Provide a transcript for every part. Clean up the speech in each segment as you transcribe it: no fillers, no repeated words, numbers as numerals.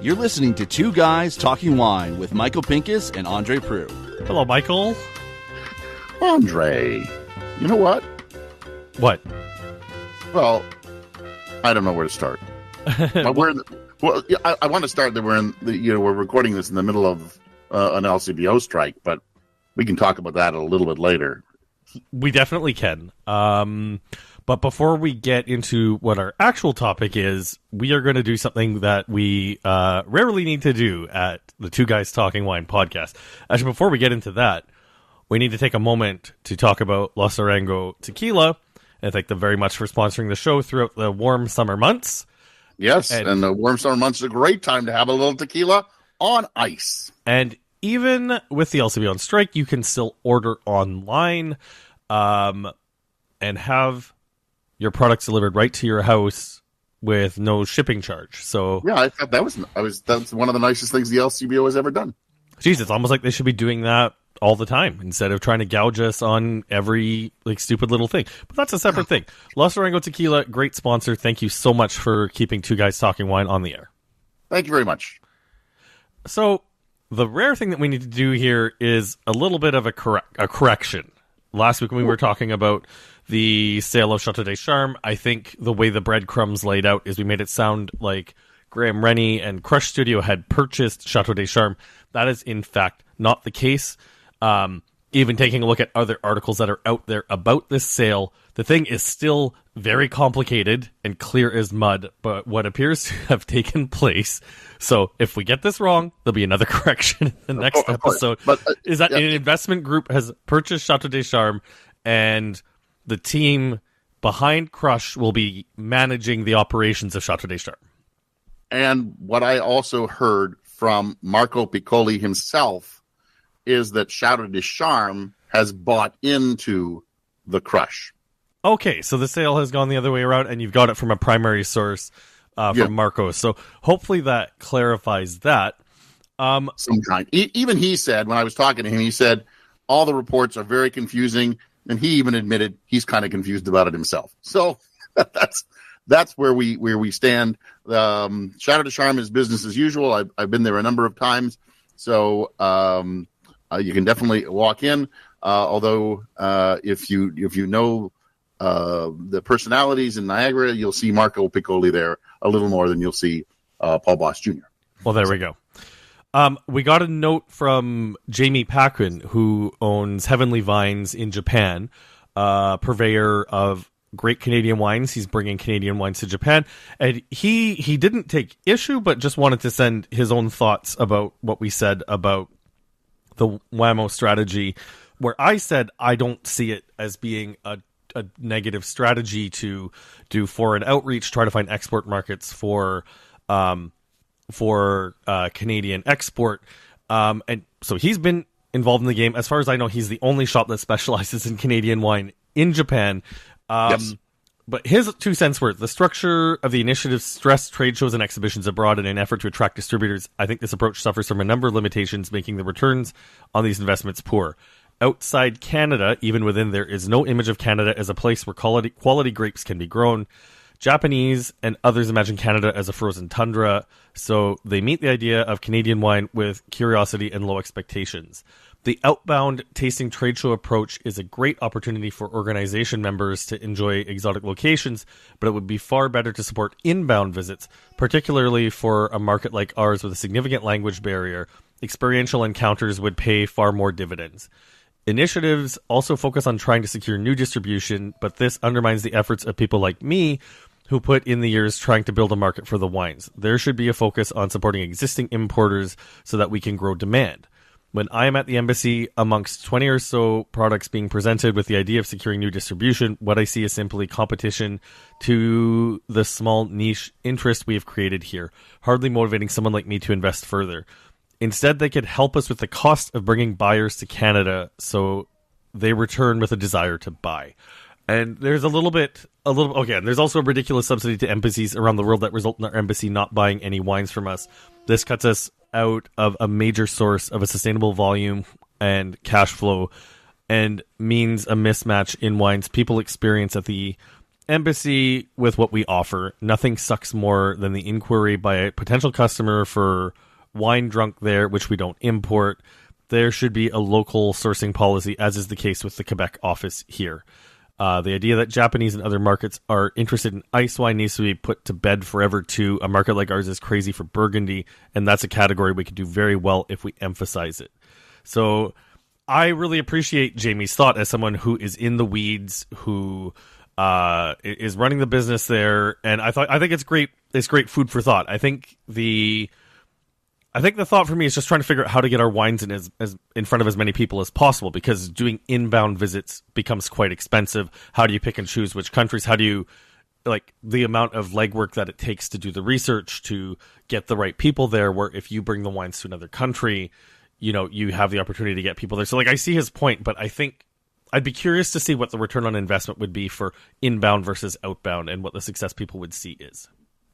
You're listening to Two Guys Talking Wine with Michael Pinkus and Andre Prue. Hello, Michael. Andre, you know what? What? Well, I don't know where to start. I want to start that we're recording this in the middle of an LCBO strike, but we can talk about that a little bit later. We definitely can. But before we get into what our actual topic is, we are going to do something that we rarely need to do at the Two Guys Talking Wine podcast. Actually, before we get into that, we need to take a moment to talk about Los Arango Tequila, and thank them very much for sponsoring the show throughout the warm summer months. Yes, and the warm summer months is a great time to have a little tequila on ice. And even with the LCBO on strike, you can still order online and have your products delivered right to your house with no shipping charge. So yeah, I thought that's one of the nicest things the LCBO has ever done. Geez, it's almost like they should be doing that all the time instead of trying to gouge us on every stupid little thing. But that's a separate thing. Los Arango Tequila, great sponsor. Thank you so much for keeping Two Guys Talking Wine on the air. Thank you very much. So the rare thing that we need to do here is a little bit of a correction. Last week when we were talking about the sale of Chateau Des Charmes, I think the way the breadcrumbs laid out is we made it sound like Graham Rennie and Crush Studio had purchased Chateau Des Charmes. That is, in fact, not the case. Even taking a look at other articles that are out there about this sale, the thing is still very complicated and clear as mud, but what appears to have taken place. So if we get this wrong, there'll be another correction in the next episode. But, is that an investment group has purchased Chateau Des Charmes, and the team behind Crush will be managing the operations of Chateau Des Charmes. And what I also heard from Marco Piccoli himself is that Chateau Des Charmes has bought into the Crush. Okay, so the sale has gone the other way around, and you've got it from a primary source from Marco. So hopefully that clarifies that. Some kind. Even he said, when I was talking to him, he said, all the reports are very confusing, and he even admitted he's kind of confused about it himself. So that's where we stand. Chateau Des Charmes is business as usual. I've been there a number of times, so you can definitely walk in. Although if you know the personalities in Niagara, you'll see Marco Piccoli there a little more than you'll see Paul Boss Jr. Well, there we go. We got a note from Jamie Paquin, who owns Heavenly Vines in Japan, purveyor of great Canadian wines. He's bringing Canadian wines to Japan, and he didn't take issue, but just wanted to send his own thoughts about what we said about the WAMO strategy, where I said I don't see it as being a negative strategy to do foreign outreach, try to find export markets for Canadian export. And so he's been involved in the game. As far as I know, he's the only shop that specializes in Canadian wine in Japan. Yes. But his 2 cents worth, the structure of the initiative stressed trade shows and exhibitions abroad in an effort to attract distributors. I think this approach suffers from a number of limitations, making the returns on these investments poor. Outside Canada, even within, there is no image of Canada as a place where quality grapes can be grown. Japanese and others imagine Canada as a frozen tundra, so they meet the idea of Canadian wine with curiosity and low expectations. The outbound tasting trade show approach is a great opportunity for organization members to enjoy exotic locations, but it would be far better to support inbound visits, particularly for a market like ours with a significant language barrier. Experiential encounters would pay far more dividends. Initiatives also focus on trying to secure new distribution, but this undermines the efforts of people like me who put in the years trying to build a market for the wines. There should be a focus on supporting existing importers so that we can grow demand. When I am at the embassy, amongst 20 or so products being presented with the idea of securing new distribution, what I see is simply competition to the small niche interest we have created here, hardly motivating someone like me to invest further. Instead, they could help us with the cost of bringing buyers to Canada, so they return with a desire to buy. And there's there's also a ridiculous subsidy to embassies around the world that result in our embassy not buying any wines from us. This cuts us out of a major source of a sustainable volume and cash flow and means a mismatch in wines people experience at the embassy with what we offer. Nothing sucks more than the inquiry by a potential customer for wine drunk there, which we don't import. There should be a local sourcing policy, as is the case with the Quebec office here. The idea that Japanese and other markets are interested in ice wine needs to be put to bed forever too. A market like ours is crazy for Burgundy, and that's a category we could do very well if we emphasize it. So I really appreciate Jamie's thought as someone who is in the weeds, who is running the business there, and I think it's great. It's great food for thought. I think the thought for me is just trying to figure out how to get our wines in as in front of as many people as possible, because doing inbound visits becomes quite expensive. How do you pick and choose which countries? How do you, like, the amount of legwork that it takes to do the research to get the right people there, where if you bring the wines to another country, you know, you have the opportunity to get people there. So, like, I see his point, but I think I'd be curious to see what the return on investment would be for inbound versus outbound, and what the success people would see is.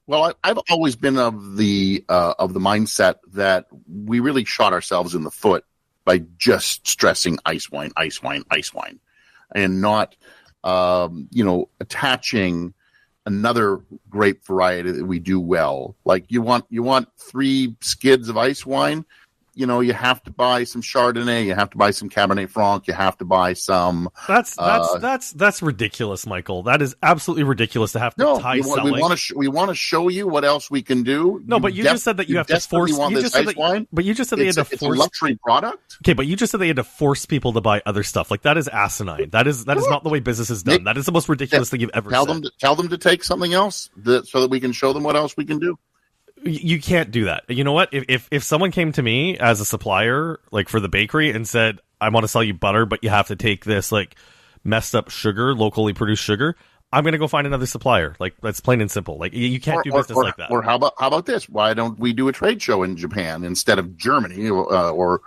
Well, I've always been of the mindset that we really shot ourselves in the foot by just stressing ice wine, and not, attaching another grape variety that we do well. Like you want 3 skids of ice wine. You know, you have to buy some Chardonnay, you have to buy some Cabernet Franc, you have to buy some. That's ridiculous, Michael. That is absolutely ridiculous to have to tie selling. We want to show you what else we can do. No, but you just said that you have to force. Want you this just said ice that, wine? But you just said they had to force. It's a luxury product. Okay, but you just said they had to force people to buy other stuff. Like, that is asinine. That is not the way business is done. That is the most ridiculous thing you've ever said. Tell them to take something else so that we can show them what else we can do. You can't do that. You know what? If someone came to me as a supplier, like for the bakery, and said, I want to sell you butter, but you have to take this like messed up sugar, locally produced sugar, I'm going to go find another supplier. Like, that's plain and simple. Like, you can't do business like that. Or how about this? Why don't we do a trade show in Japan instead of Germany or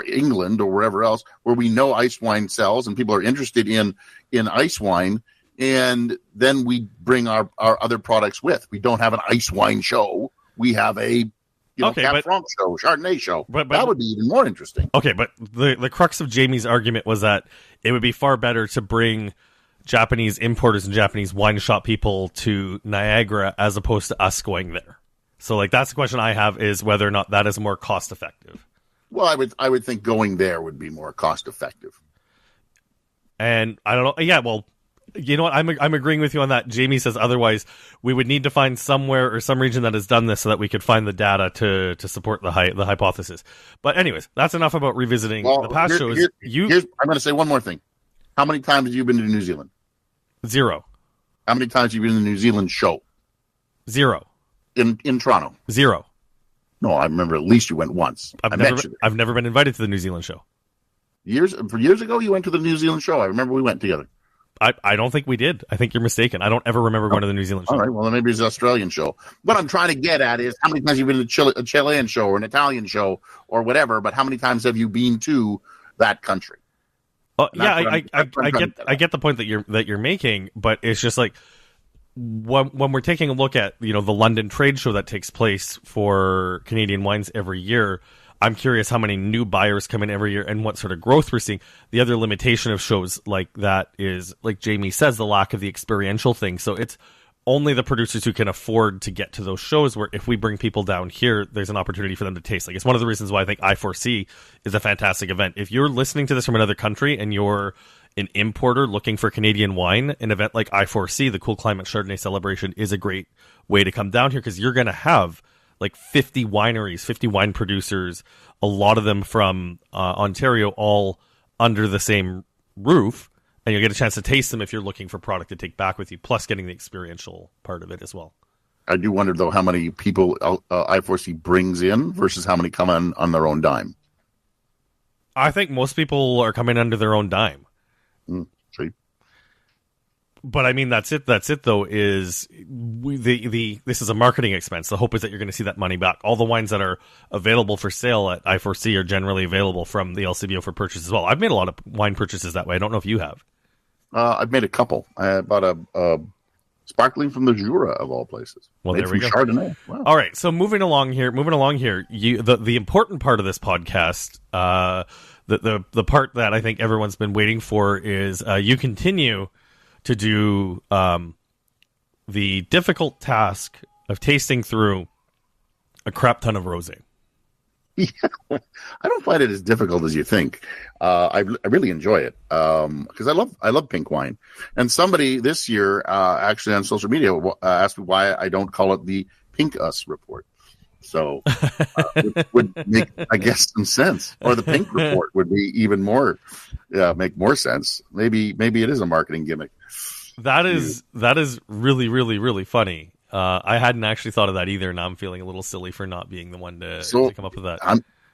England or wherever else, where we know ice wine sells and people are interested in ice wine, and then we bring our other products with. We don't have an ice wine show. We have a Cab Franc show, Chardonnay show. But that would be even more interesting. Okay, but the crux of Jamie's argument was that it would be far better to bring Japanese importers and Japanese wine shop people to Niagara as opposed to us going there. So, like, that's the question I have, is whether or not that is more cost effective. Well, I would think going there would be more cost effective. And I don't know. Yeah, well, you know what? I'm agreeing with you on that. Jamie says otherwise we would need to find somewhere or some region that has done this so that we could find the data to support the hypothesis. But anyways, that's enough about revisiting the past shows. I'm going to say one more thing. How many times have you been to New Zealand? 0. How many times have you been to the New Zealand show? 0. In Toronto? 0. No, I remember at least you went once. I've never been invited to the New Zealand show. Years ago, you went to the New Zealand show. I remember we went together. I don't think we did. I think you're mistaken. I don't ever remember going to the New Zealand show. All right, well, then maybe it's an Australian show. What I'm trying to get at is how many times have you been to a Chilean show or an Italian show or whatever, but how many times have you been to that country? I get the point that you're making, but it's just like when we're taking a look at, you know, the London trade show that takes place for Canadian wines every year, I'm curious how many new buyers come in every year and what sort of growth we're seeing. The other limitation of shows like that is, like Jamie says, the lack of the experiential thing. So it's only the producers who can afford to get to those shows, where if we bring people down here, there's an opportunity for them to taste. Like, it's one of the reasons why I think I4C is a fantastic event. If you're listening to this from another country and you're an importer looking for Canadian wine, an event like I4C, the Cool Climate Chardonnay Celebration, is a great way to come down here, because you're going to have like 50 wineries, 50 wine producers, a lot of them from Ontario, all under the same roof, and you'll get a chance to taste them if you're looking for product to take back with you, plus getting the experiential part of it as well. I do wonder, though, how many people I4C brings in versus how many come on their own dime. I think most people are coming under their own dime. See? But I mean, that's it. Though, is this is a marketing expense. The hope is that you're going to see that money back. All the wines that are available for sale at I4C are generally available from the LCBO for purchase as well. I've made a lot of wine purchases that way. I don't know if you have. I've made a couple. I bought a sparkling from the Jura, of all places. Well, there we go. Chardonnay. Wow. All right. So moving along here. The important part of this podcast, the part that I think everyone's been waiting for is you continue to do the difficult task of tasting through a crap ton of rosé. Yeah, I don't find it as difficult as you think. I really enjoy it because I love pink wine. And somebody this year actually on social media asked me why I don't call it the Pinkus report. So would make, I guess, some sense. Or the pink report would be even more, make more sense. Maybe it is a marketing gimmick. That is really, really, really funny. I hadn't actually thought of that either. Now I'm feeling a little silly for not being the one to come up with that.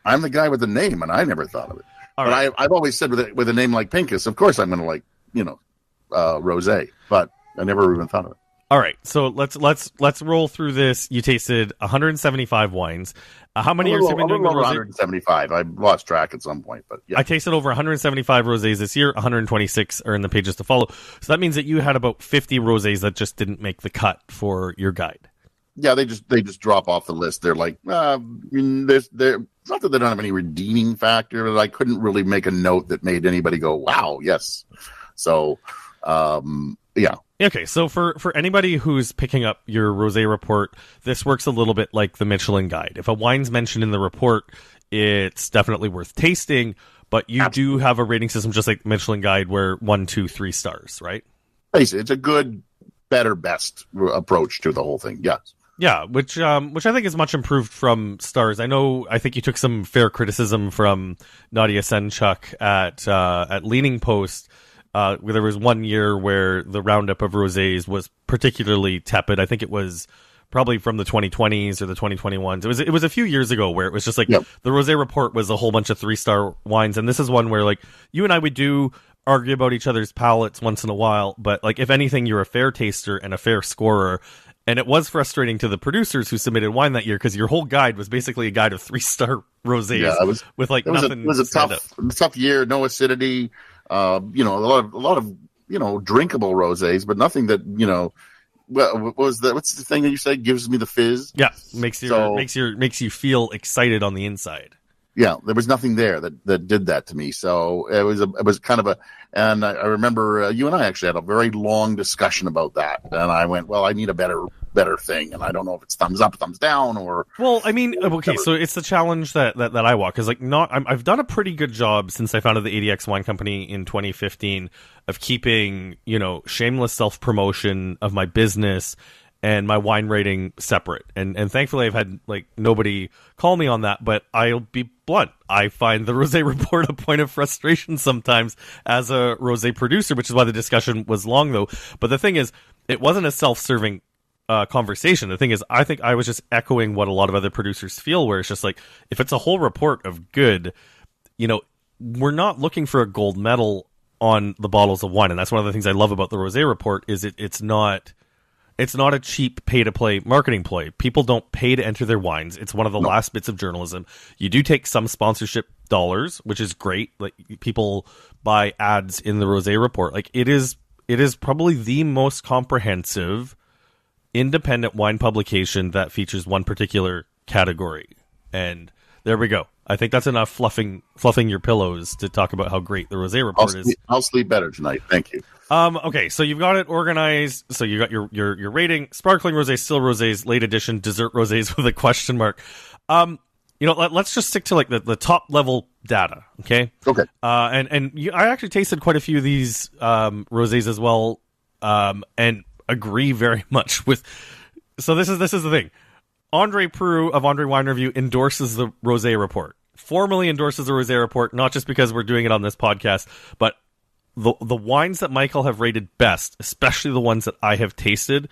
I'm the guy with the name, and I never thought of it. All but right. I've always said with a name like Pinkus, of course I'm going to like rosé, but I never even thought of it. All right, so let's roll through this. You tasted 175 wines. How many years have you been doing the rosé? 175. I lost track at some point, but yeah. I tasted over 175 rosés this year. 126 are in the pages to follow. So that means that you had about 50 rosés that just didn't make the cut for your guide. Yeah, they just drop off the list. They're like, it's not that they don't have any redeeming factor, but I couldn't really make a note that made anybody go, wow, yes. So, yeah. Okay, so for anybody who's picking up your rosé report, this works a little bit like the Michelin Guide. If a wine's mentioned in the report, it's definitely worth tasting, but you do have a rating system just like the Michelin Guide where 1, 2, 3 stars, right? It's a good, better, best approach to the whole thing, yes. Yeah, which I think is much improved from stars. I think you took some fair criticism from Nadia Senchuk at Leaning Post. Where there was one year where the roundup of rosés was particularly tepid. I think it was probably from the 2020s or the 2021s. It was a few years ago where it was just like the rosé report was a whole bunch of 3-star wines, and this is one where like you and I would argue about each other's palates once in a while, but like if anything, you're a fair taster and a fair scorer. And it was frustrating to the producers who submitted wine that year because your whole guide was basically a guide of 3-star rosés with like nothing. It was a tough year, no acidity. A lot of drinkable rosés, but nothing that what's the thing that you said gives me the fizz? Yeah, makes you feel excited on the inside. Yeah, there was nothing there that did that to me. So it was kind of and I remember you and I actually had a very long discussion about that. And I went, well, I need a better thing. And I don't know if it's thumbs up, thumbs down, or. Well, I mean, okay, so it's the challenge that I walk. Cause like I've done a pretty good job since I founded the ADX Wine Company in 2015 of keeping, shameless self-promotion of my business and my wine rating separate. And thankfully I've had like nobody call me on that, but I'll be blunt. I find the rosé report a point of frustration sometimes as a rosé producer, which is why the discussion was long though. But the thing is, it wasn't a self-serving conversation. The thing is, I think I was just echoing what a lot of other producers feel, where it's just like, if it's a whole report of good, we're not looking for a gold medal on the bottles of wine. And that's one of the things I love about the rosé report is it's not a cheap pay-to-play marketing ploy. People don't pay to enter their wines. It's one of the last bits of journalism. You do take some sponsorship dollars, which is great. Like people buy ads in the Rosé Report. Like it is probably the most comprehensive independent wine publication that features one particular category. And there we go. I think that's enough fluffing your pillows to talk about how great the Rosé Report is. I'll sleep better tonight. Thank you. Okay, so you've got it organized. So you got your rating: sparkling rosé, still rosés, late edition, dessert rosés with a question mark. Let's just stick to like the top level data. Okay. Okay. I actually tasted quite a few of these rosés as well, and agree very much with. So this is the thing. Andre Proulx of Andre Wine Review endorses the Rosé Report. Formally endorses the Rosé Report, not just because we're doing it on this podcast, but the wines that Michael have rated best, especially the ones that I have tasted,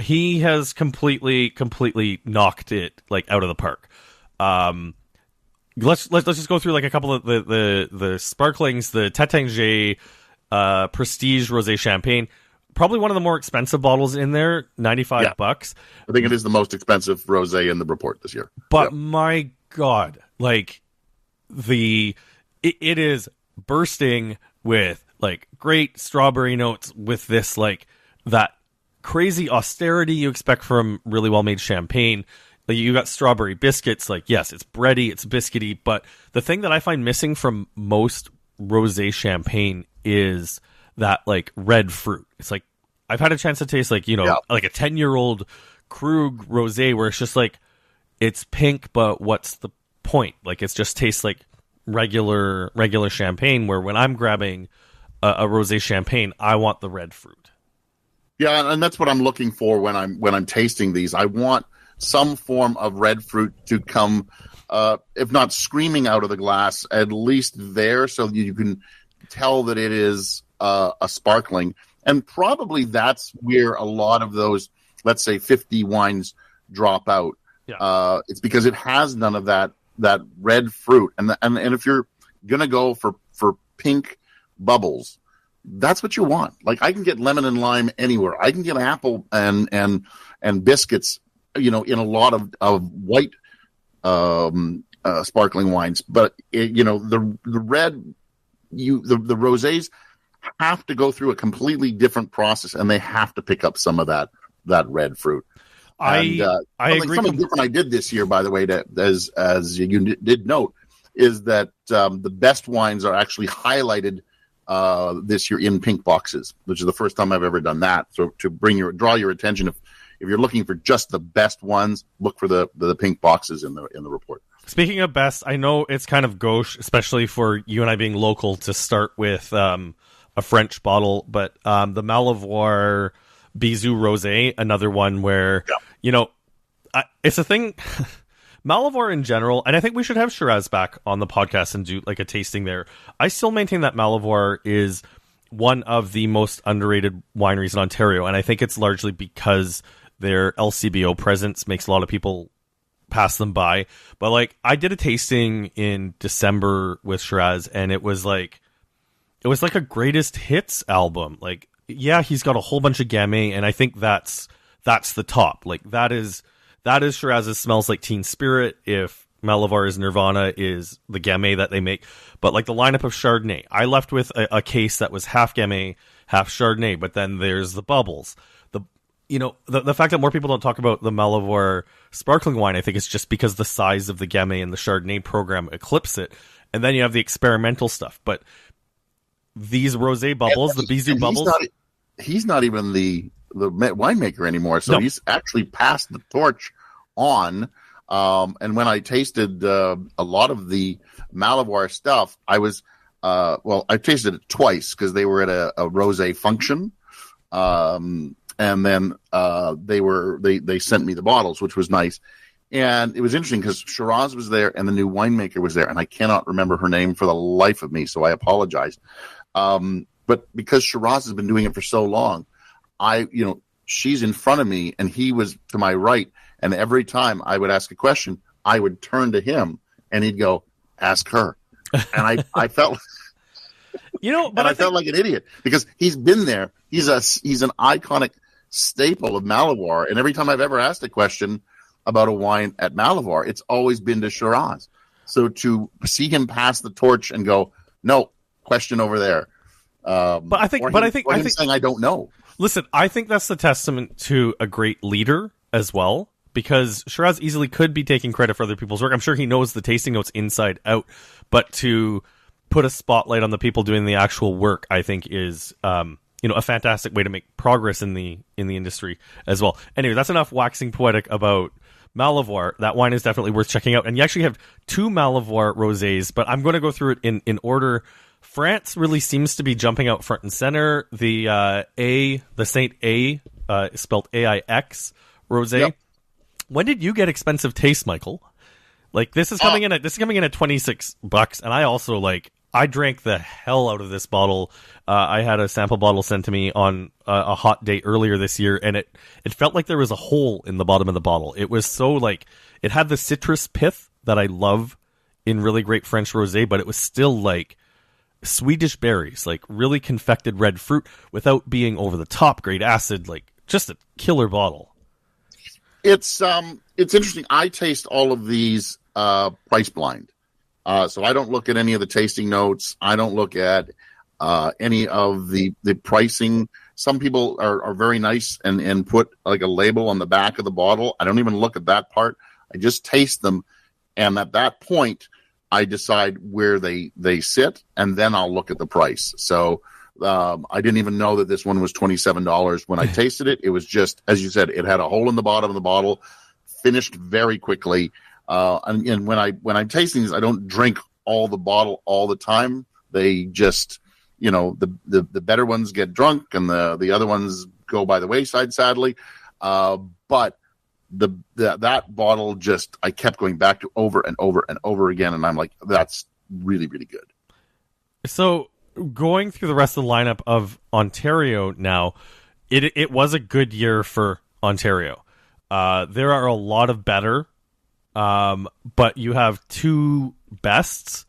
he has completely knocked it like out of the park. Let's just go through like a couple of the sparklings, the Taittinger Prestige Rosé Champagne. Probably one of the more expensive bottles in there, $95. I think it is the most expensive rosé in the report this year. But my God, like it is bursting with like great strawberry notes with this like that crazy austerity you expect from really well made champagne. Like you got strawberry biscuits. Like, yes, it's bready, it's biscuity, but the thing that I find missing from most rosé champagne is that like red fruit. It's like I've had a chance to taste like, like a 10-year-old Krug rosé where it's just like it's pink, but what's the point? Like it just tastes like regular champagne, where when I'm grabbing a rosé champagne, I want the red fruit. Yeah, and that's what I'm looking for when I'm tasting these. I want some form of red fruit to come, if not screaming out of the glass, at least there, so you can tell that it is a sparkling. And probably that's where a lot of those, let's say, 50 wines drop out. Yeah. It's because it has none of that red fruit. And if you're gonna go for pink bubbles, that's what you want. Like I can get lemon and lime anywhere. I can get apple and biscuits, in a lot of white sparkling wines. But the red, the rosés have to go through a completely different process, and they have to pick up some of that red fruit. I agree. Something different I did this year, by the way, as you did note, is that the best wines are actually highlighted this year in pink boxes, which is the first time I've ever done that. So to draw your attention, if you're looking for just the best ones, look for the pink boxes in the report. Speaking of best, I know it's kind of gauche, especially for you and I being local, to start with a French bottle, but the Malivoire Bisou Rosé, another one where, it's a thing. Malivoire in general, and I think we should have Shiraz back on the podcast and do like a tasting there. I still maintain that Malivoire is one of the most underrated wineries in Ontario, and I think it's largely because their LCBO presence makes a lot of people pass them by. But like, I did a tasting in December with Shiraz, and it was like a greatest hits album. Like, yeah, he's got a whole bunch of Gamay, and I think that's the top. Like that is Shiraz's Smells Like Teen Spirit. If Malivoire's Nirvana is the Gamay that they make, but like the lineup of Chardonnay, I left with a case that was half Gamay, half Chardonnay. But then there's the bubbles. The fact that more people don't talk about the Malivoire sparkling wine, I think, is just because the size of the Gamay and the Chardonnay program eclipse it, and then you have the experimental stuff. But these rosé bubbles, the Bisou bubbles, he's not even the winemaker anymore, so he's actually passed the torch on. And when I tasted a lot of the Malivoire stuff, I was I tasted it twice because they were at a rosé function, and then they sent me the bottles, which was nice. And it was interesting because Shiraz was there and the new winemaker was there, and I cannot remember her name for the life of me, so I apologize. But because Shiraz has been doing it for so long, she's in front of me and he was to my right. And every time I would ask a question, I would turn to him and he'd go, ask her. And I felt, I felt like an idiot because he's been there. He's an iconic staple of Malivoire. And every time I've ever asked a question about a wine at Malivoire, it's always been to Shiraz. So to see him pass the torch and go, no, question over there. I think saying I don't know. Listen, I think that's the testament to a great leader as well, because Shiraz easily could be taking credit for other people's work. I'm sure he knows the tasting notes inside out, but to put a spotlight on the people doing the actual work, I think is a fantastic way to make progress in the industry as well. Anyway, that's enough waxing poetic about Malivoire. That wine is definitely worth checking out. And you actually have two Malivoire rosés, but I'm going to go through it in order. France really seems to be jumping out front and center. The Saint A, spelled AIX rosé. Yep. When did you get Expensive Taste, Michael? Like this is coming in at $26, and I also I drank the hell out of this bottle. I had a sample bottle sent to me on a hot day earlier this year, and it felt like there was a hole in the bottom of the bottle. It was so it had the citrus pith that I love in really great French rosé, but it was still Swedish berries, really confected red fruit without being over the top, great acid, just a killer bottle. It's interesting. I taste all of these price blind. So I don't look at any of the tasting notes. I don't look at any of the pricing. Some people are very nice and put a label on the back of the bottle. I don't even look at that part. I just taste them, and at that point, I decide where they sit, and then I'll look at the price. So I didn't even know that this one was $27 when I tasted it. It was just, as you said, it had a hole in the bottom of the bottle, finished very quickly. And when I'm tasting these, I don't drink all the bottle all the time. They just, the better ones get drunk, and the other ones go by the wayside, sadly. But that bottle just, I kept going back to over and over and over again, and I'm like, that's really, really good. So going through the rest of the lineup of Ontario now, it was a good year for Ontario. There are a lot of better, but you have two bests.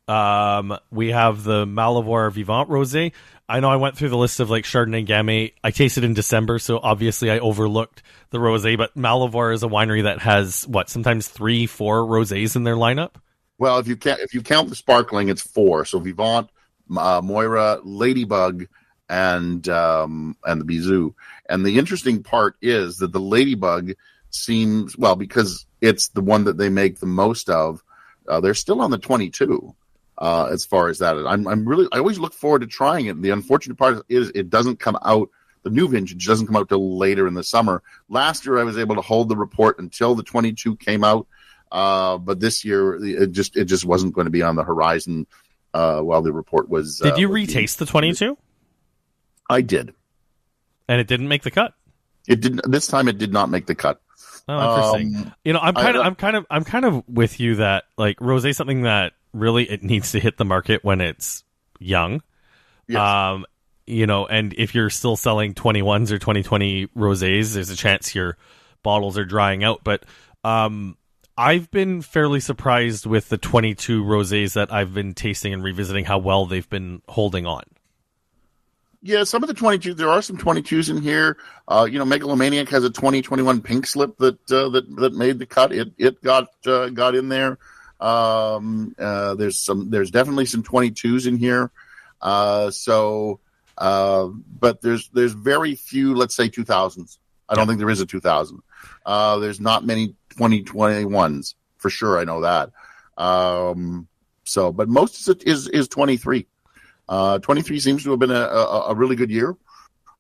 We have the Malivoire Vivant Rosé. I know I went through the list of like Chardonnay, Gamay. I tasted in December, so obviously I overlooked the rosé. But Malivoire is a winery that has sometimes 3-4 rosés in their lineup. Well, if you count the sparkling, it's 4. So Vivant, Moira, Ladybug, and the Bizou. And the interesting part is that the Ladybug seems, well, because it's the one that they make the most of. They're still on the 22. As far as that, I always look forward to trying it. The unfortunate part is it doesn't come out. The new vintage doesn't come out till later in the summer. Last year, I was able to hold the report until the 22 came out, but this year it just wasn't going to be on the horizon while the report was. Did you retaste the 22? I did, and it didn't make the cut. It didn't. This time, it did not make the cut. Oh, interesting. I'm kind of with you that like rosé is something that really it needs to hit the market when it's young. Yes. And if you're still selling 21s or 2020 rosés, there's a chance your bottles are drying out. But I've been fairly surprised with the 22 rosés that I've been tasting and revisiting how well they've been holding on. Yeah, some of the 22s, there are some 22s in here. Megalomaniac has a 2021 pink slip that made the cut. It got in there. There's definitely some 22s in here. But there's very few, let's say 2000s. I don't think there is a 2000. There's not many 2021s for sure. I know that. But most of it is 23. 23 seems to have been a really good year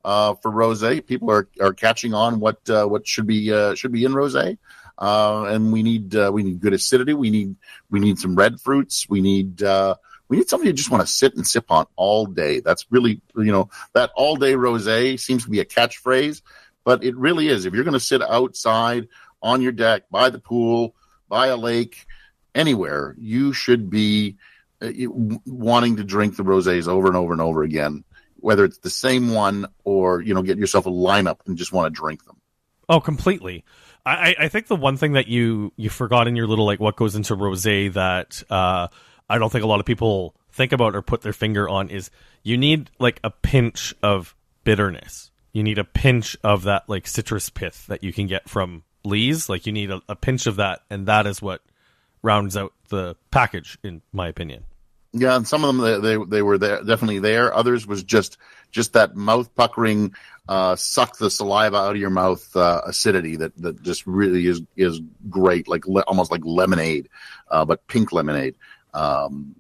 for rosé. People are catching on what should be in rosé. And we need good acidity. We need some red fruits. We need something you just want to sit and sip on all day. That's really, that all day rosé seems to be a catchphrase, but it really is. If you're going to sit outside on your deck, by the pool, by a lake, anywhere, you should be wanting to drink the rosés over and over and over again, whether it's the same one or, get yourself a lineup and just want to drink them. Oh, completely. I think the one thing that you forgot in your little, like, what goes into rosé that I don't think a lot of people think about or put their finger on is you need, like, a pinch of bitterness. You need a pinch of that, like, citrus pith that you can get from Lee's. Like, you need a pinch of that, and that is what rounds out the package, in my opinion. Yeah, and some of them they were there, definitely there. Others was just that mouth puckering, suck the saliva out of your mouth acidity that just really is great, like almost like lemonade, but pink lemonade on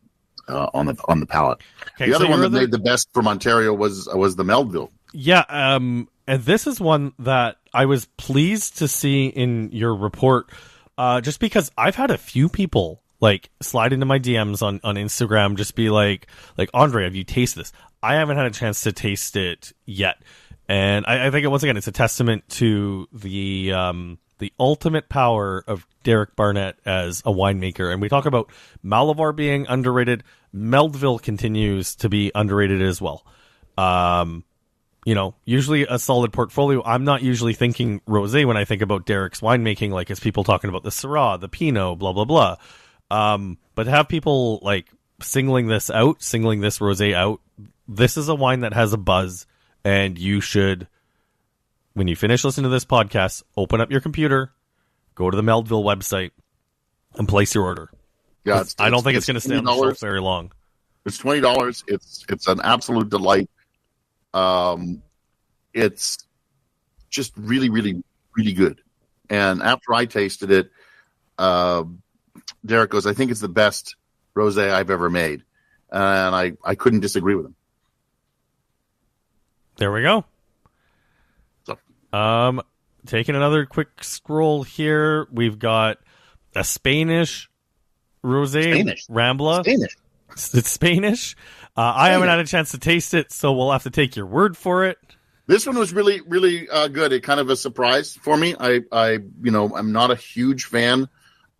the palate. Okay, the other one that made the best from Ontario was the Melville. Yeah, and this is one that I was pleased to see in your report, just because I've had a few people like slide into my DMs on Instagram, just be like, Andre, have you tasted this? I haven't had a chance to taste it yet. And I think once again, it's a testament to the ultimate power of Derek Barnett as a winemaker. And we talk about Malivoire being underrated. Melville continues to be underrated as well. Usually a solid portfolio. I'm not usually thinking rosé when I think about Derek's winemaking, like it's people talking about the Syrah, the Pinot, blah, blah, blah. But to have people like singling this rosé out, this is a wine that has a buzz, and you should, when you finish listening to this podcast, open up your computer, go to the Melville website, and place your order. Yeah, I don't think it's going to stay on the shelf very long. It's $20. It's an absolute delight. It's just really, really, really good. And after I tasted it, Derek goes, I think it's the best rosé I've ever made. And I couldn't disagree with him. There we go. So. Taking another quick scroll here, we've got a Spanish rosé Rambla. Spanish. It's Spanish. I haven't had a chance to taste it, so we'll have to take your word for it. This one was really, really good. It kind of a surprise for me. I'm not a huge fan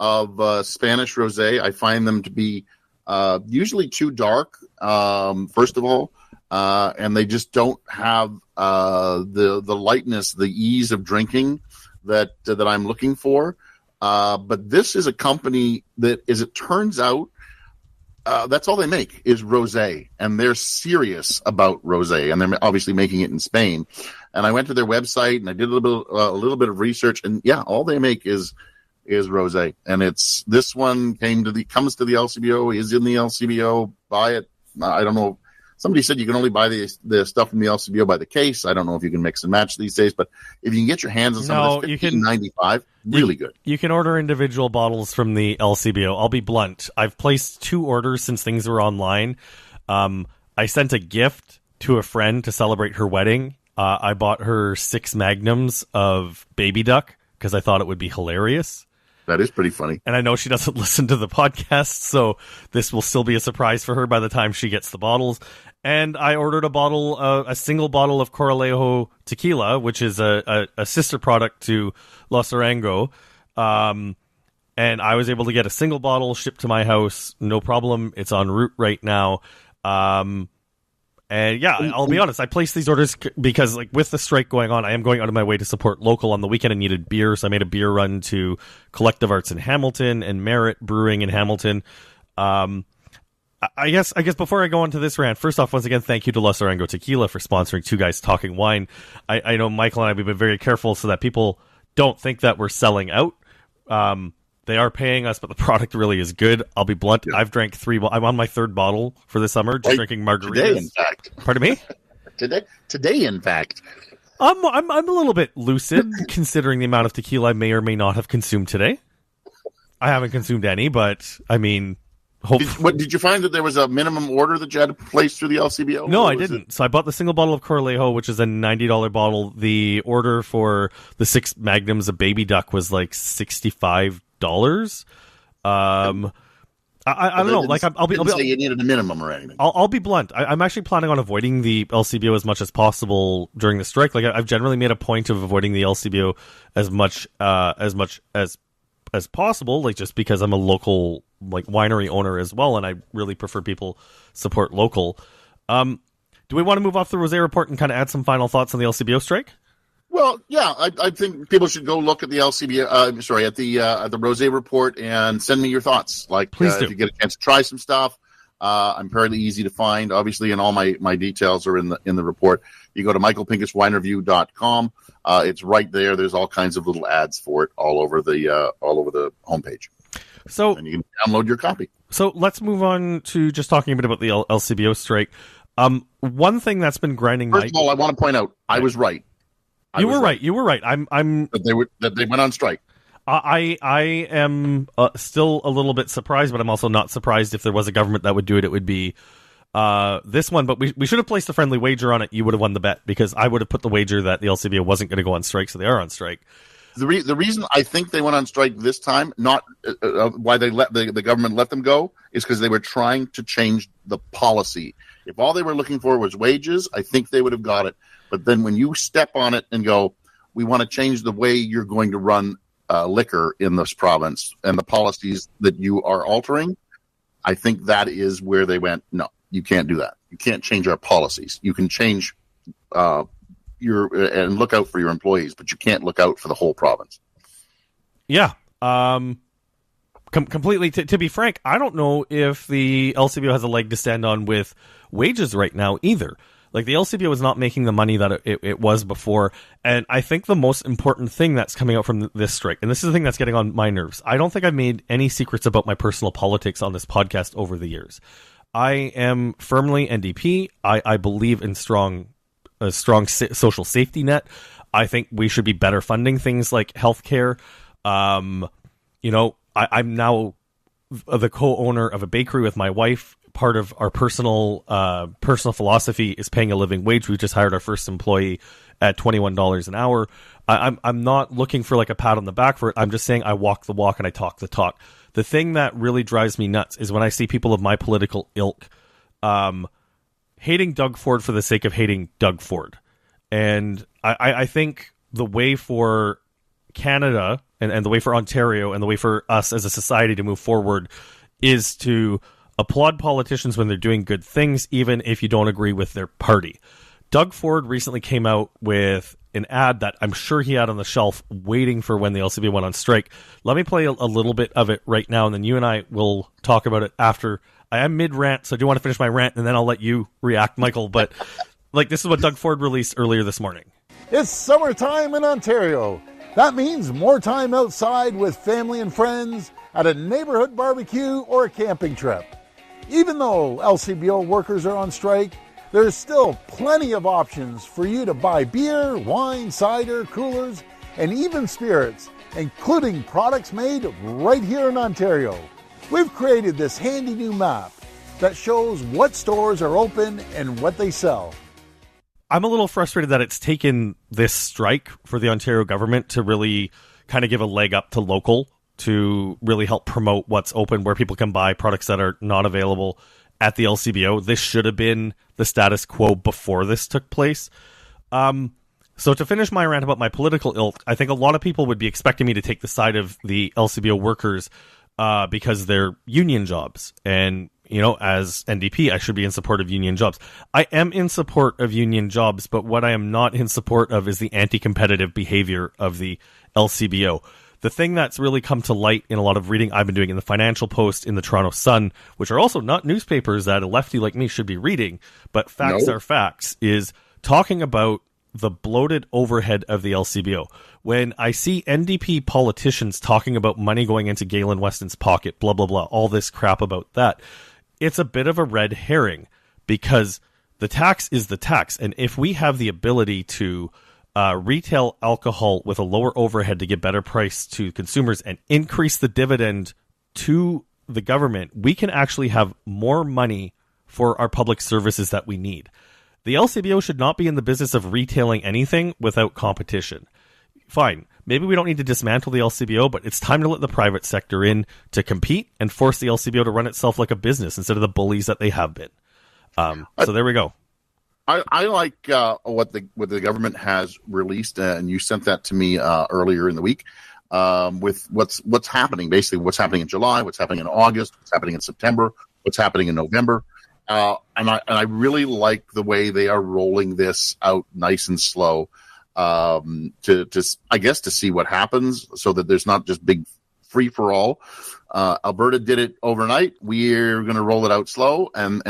of Spanish rosé. I find them to be usually too dark. First of all, and they just don't have the lightness, the ease of drinking that I'm looking for. But this is a company that, as it turns out, that's all they make is rosé, and they're serious about rosé, and they're obviously making it in Spain. And I went to their website and I did a little bit of research, and yeah, all they make is rosé. And this one comes to the LCBO, is in the LCBO. Buy it. I don't know. Somebody said you can only buy the stuff from the LCBO by the case. I don't know if you can mix and match these days, but if you can get your hands on some of this, $15.95, really good. You can order individual bottles from the LCBO. I'll be blunt. I've placed 2 orders since things were online. I sent a gift to a friend to celebrate her wedding. I bought her 6 magnums of baby duck because I thought it would be hilarious. That is pretty funny. And I know she doesn't listen to the podcast, so this will still be a surprise for her by the time she gets the bottles. And I ordered a single bottle of Coralejo tequila, which is a sister product to Los Arango. And I was able to get a single bottle shipped to my house, no problem. It's en route right now. And yeah, I'll be honest, I placed these orders because, like, with the strike going on, I am going out of my way to support local. On the weekend, I needed beer, so I made a beer run to Collective Arts in Hamilton and Merit Brewing in Hamilton. I guess before I go on to this rant, first off, once again, thank you to Los Arango Tequila for sponsoring Two Guys Talking Wine. I know Michael and I have been very careful so that people don't think that we're selling out. They are paying us, but the product really is good. I'll be blunt. Yeah. I've drank 3. I'm on my 3rd bottle for the summer, just drinking margaritas. Today, in fact. Pardon me? Today, in fact. I'm a little bit lucid, considering the amount of tequila I may or may not have consumed today. I haven't consumed any, but, I mean... Did you find that there was a minimum order that you had to place through the LCBO? No, I didn't. So I bought the single bottle of Coralejo, which is a $90 bottle. The order for the 6 magnums of baby duck was like $65. I don't know. Like I'll be say you needed a minimum or anything. I'll be blunt. I'm actually planning on avoiding the LCBO as much as possible during the strike. Like I've generally made a point of avoiding the LCBO as much as possible. Like just because I'm a local winery owner as well, and I really prefer people support local. Do we want to move off the Rosé report and kind of add some final thoughts on the LCBO strike? Well, yeah, I think people should go look at the LCBO. At the Rosé report and send me your thoughts. Please do. If you get a chance to try some stuff, I'm fairly easy to find. Obviously, and all my details are in the report. You go to michaelpinkuswinereview.com. It's right there. There's all kinds of little ads for it all over the homepage. So, and you can download your copy. So let's move on to just talking a bit about the LCBO strike. One thing that's been grinding. First of all, I want to point out I was right. You were right. I'm that they went on strike. I am still a little bit surprised, but I'm also not surprised. If there was a government that would do it, it would be this one. But we should have placed a friendly wager on it. You would have won the bet because I would have put the wager that the LCBO wasn't going to go on strike, so they are on strike. The reason I think they went on strike this time, not why they let the government let them go, is because they were trying to change the policy. If all they were looking for was wages, I think they would have got it. But then when you step on it and go, we want to change the way you're going to run liquor in this province and the policies that you are altering, I think that is where they went, no, you can't do that. You can't change our policies. You can change and look out for your employees, but you can't look out for the whole province. Yeah. Completely. To be frank, I don't know if the LCBO has a leg to stand on with wages right now either. Like, the LCBO is not making the money that it was before. And I think the most important thing that's coming out from this strike, and this is the thing that's getting on my nerves, I don't think I've made any secrets about my personal politics on this podcast over the years. I am firmly NDP. I believe in a strong social safety net. I think we should be better funding things like healthcare. I'm now the co-owner of a bakery with my wife. Part of our personal philosophy is paying a living wage. We just hired our first employee at $21 an hour. I'm not looking for like a pat on the back for it. I'm just saying I walk the walk and I talk the talk. The thing that really drives me nuts is when I see people of my political ilk hating Doug Ford for the sake of hating Doug Ford. And I think the way for Canada and the way for Ontario and the way for us as a society to move forward is to applaud politicians when they're doing good things, even if you don't agree with their party. Doug Ford recently came out with an ad that I'm sure he had on the shelf waiting for when the LCBO went on strike. Let me play a little bit of it right now, and then you and I will talk about it after. I am mid-rant, so I do want to finish my rant, and then I'll let you react, Michael. But like, this is what Doug Ford released earlier this morning. It's summertime in Ontario. That means more time outside with family and friends, at a neighborhood barbecue, or a camping trip. Even though LCBO workers are on strike, there's still plenty of options for you to buy beer, wine, cider, coolers, and even spirits, including products made right here in Ontario. We've created this handy new map that shows what stores are open and what they sell. I'm a little frustrated that it's taken this strike for the Ontario government to really kind of give a leg up to local, to really help promote what's open, where people can buy products that are not available at the LCBO. This should have been the status quo before this took place. So to finish my rant about my political ilk, I think a lot of people would be expecting me to take the side of the LCBO workers because they're union jobs. And, you know, as NDP, I should be in support of union jobs. I am in support of union jobs, but what I am not in support of is the anti-competitive behavior of the LCBO. The thing that's really come to light in a lot of reading I've been doing in the Financial Post, in the Toronto Sun, which are also not newspapers that a lefty like me should be reading, but facts are facts, is talking about the bloated overhead of the LCBO. When I see NDP politicians talking about money going into Galen Weston's pocket, blah, blah, blah, all this crap about that, it's a bit of a red herring, because the tax is the tax. And if we have the ability to retail alcohol with a lower overhead to get better price to consumers and increase the dividend to the government, we can actually have more money for our public services that we need. The LCBO should not be in the business of retailing anything without competition. Fine, maybe we don't need to dismantle the LCBO, but it's time to let the private sector in to compete and force the LCBO to run itself like a business instead of the bullies that they have been. So there we go. I like what the government has released, and you sent that to me earlier in the week, with what's happening, basically what's happening in July, what's happening in August, what's happening in September, what's happening in November, and I really like the way they are rolling this out nice and slow, to I guess to see what happens, so that there's not just big free for all. Alberta did it overnight. We're going to roll it out slow, and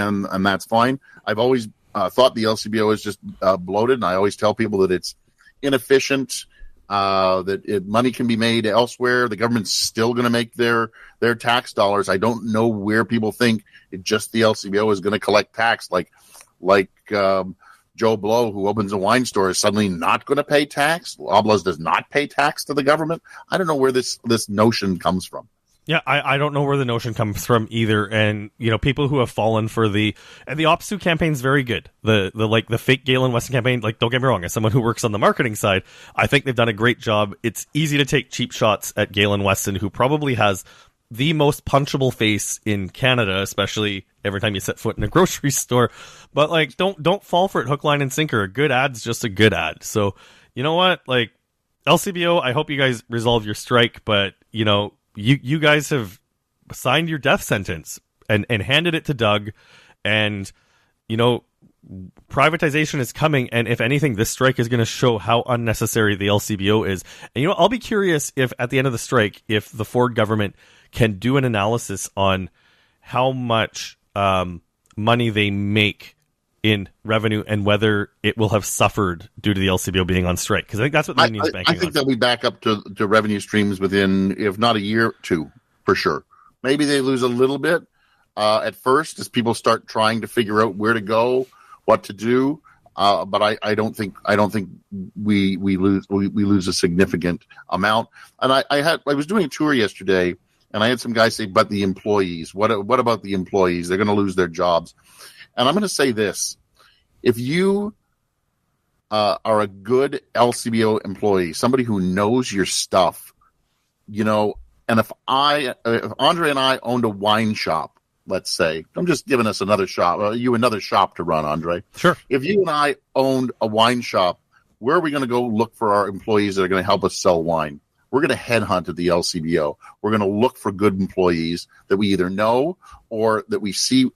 that's fine. I've always thought the LCBO is just bloated, and I always tell people that it's inefficient, that money can be made elsewhere. The government's still going to make their tax dollars. I don't know where people think just the LCBO is going to collect tax, like Joe Blow, who opens a wine store, is suddenly not going to pay tax. Loblaws does not pay tax to the government. I don't know where this notion comes from. Yeah, I don't know where the notion comes from either. And, you know, people who have fallen for the Opsu campaign's very good. The fake Galen Weston campaign, like, don't get me wrong, as someone who works on the marketing side, I think they've done a great job. It's easy to take cheap shots at Galen Weston, who probably has the most punchable face in Canada, especially every time you set foot in a grocery store. But, like, don't fall for it hook, line, and sinker. A good ad's just a good ad. So, you know what? Like, LCBO, I hope you guys resolve your strike, but, you know, You guys have signed your death sentence and handed it to Doug, and, you know, privatization is coming, and if anything, this strike is going to show how unnecessary the LCBO is. And, you know, I'll be curious if at the end of the strike, if the Ford government can do an analysis on how much money they make in revenue and whether it will have suffered due to the LCBO being on strike, because I think that's what the union's banking on. I think they'll be back up to revenue streams within, if not a year or two, for sure. Maybe they lose a little bit at first as people start trying to figure out where to go, what to do. But I don't think we lose a significant amount. And I was doing a tour yesterday, And I had some guys say, but the employees, what about the employees? They're going to lose their jobs. And I'm going to say this. If you are a good LCBO employee, somebody who knows your stuff, and if Andre and I owned a wine shop, let's say, I'm just giving us another shop, another shop to run, Andre. Sure. If you and I owned a wine shop, where are we going to go look for our employees that are going to help us sell wine? We're going to headhunt at the LCBO. We're going to look for good employees that we either know or that we see,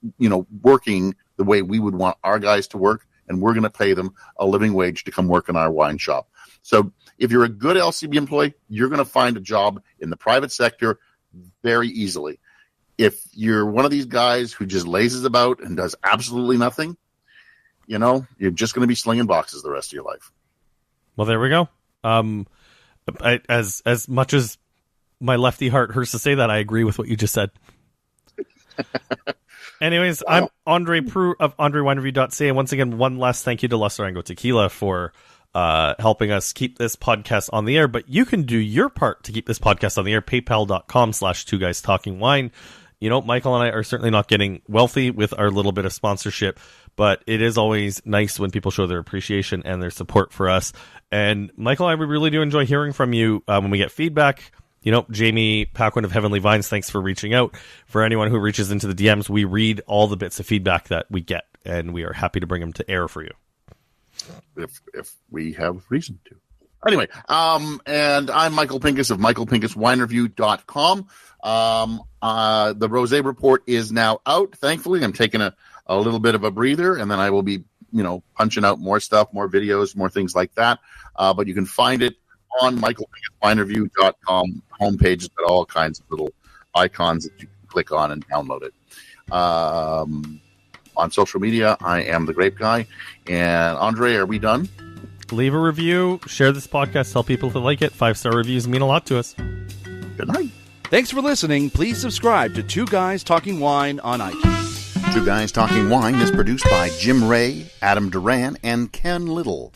working the way we would want our guys to work, and we're going to pay them a living wage to come work in our wine shop. So if you're a good LCB employee, you're going to find a job in the private sector very easily. If you're one of these guys who just lazes about and does absolutely nothing, you're just going to be slinging boxes the rest of your life. Well, there we go. As much as my lefty heart hurts to say that, I agree with what you just said. Anyways, I'm Andre Prue of AndreWineReview.ca, and once again, one last thank you to Los Durango Tequila for helping us keep this podcast on the air. But you can do your part to keep this podcast on the air. PayPal.com/2guystalkingwine. Michael and I are certainly not getting wealthy with our little bit of sponsorship, but it is always nice when people show their appreciation and their support for us. And Michael and I, we really do enjoy hearing from you when we get feedback. Jamie Paquin of Heavenly Vines, thanks for reaching out. For anyone who reaches into the DMs, we read all the bits of feedback that we get, and we are happy to bring them to air for you. If we have reason to. Anyway, and I'm Michael Pinkus of michaelpinkuswinereview.com. The Rosé report is now out. Thankfully, I'm taking a little bit of a breather, and then I will be, punching out more stuff, more videos, more things like that. But you can find it on michaelpinkuswinereview.com homepage. It's got all kinds of little icons that you can click on and download it. On social media, I am the Grape Guy. And Andre, are we done? Leave a review, share this podcast, tell people to like it. 5-star reviews mean a lot to us. Good night. Thanks for listening. Please subscribe to Two Guys Talking Wine on iTunes. Two Guys Talking Wine is produced by Jim Ray, Adam Duran, and Ken Little.